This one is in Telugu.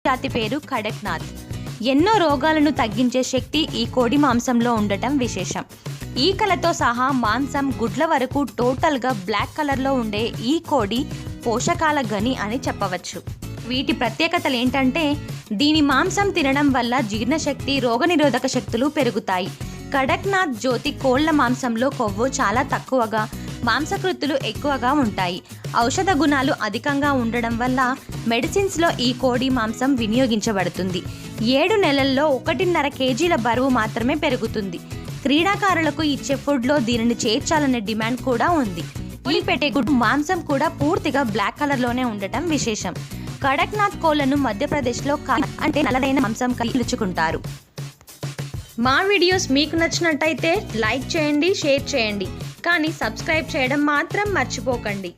జాతి పేరు కడక్నాథ్. ఎన్నో రోగాలను తగ్గించే శక్తి ఈ కోడి మాంసంలో ఉండటం విశేషం. ఈకలతో సహా మాంసం, గుడ్ల వరకు టోటల్గా బ్లాక్ కలర్లో ఉండే ఈ కోడి పోషకాల గని అని చెప్పవచ్చు. వీటి ప్రత్యేకతలు ఏంటంటే, దీని మాంసం తినడం వల్ల జీర్ణశక్తి, రోగనిరోధక శక్తులు పెరుగుతాయి. కడక్నాథ్ జ్యోతి కోళ్ల మాంసంలో కొవ్వు చాలా తక్కువగా, మాంసకృతులు ఎక్కువగా ఉంటాయి. ఔషధ గుణాలు అధికంగా ఉండడం వల్ల మెడిసిన్స్లో ఈ కోడి మాంసం వినియోగించబడుతుంది. 7 నెలల్లో 1.5 కేజీల బరువు మాత్రమే పెరుగుతుంది. క్రీడాకారులకు ఇచ్చే ఫుడ్లో దీనిని చేర్చాలనే డిమాండ్ కూడా ఉంది. ఈ పెట్టే గుడ్డు మాంసం కూడా పూర్తిగా బ్లాక్ కలర్లోనే ఉండటం విశేషం. కడక్నాథ్ కోళ్లను మధ్యప్రదేశ్లో అంటే నల్లదైన మాంసం పిలుచుకుంటారు. మా వీడియోస్ మీకు నచ్చినట్టయితే లైక్ చేయండి, షేర్ చేయండి, కానీ సబ్స్క్రైబ్ చేయడం మాత్రం మర్చిపోకండి.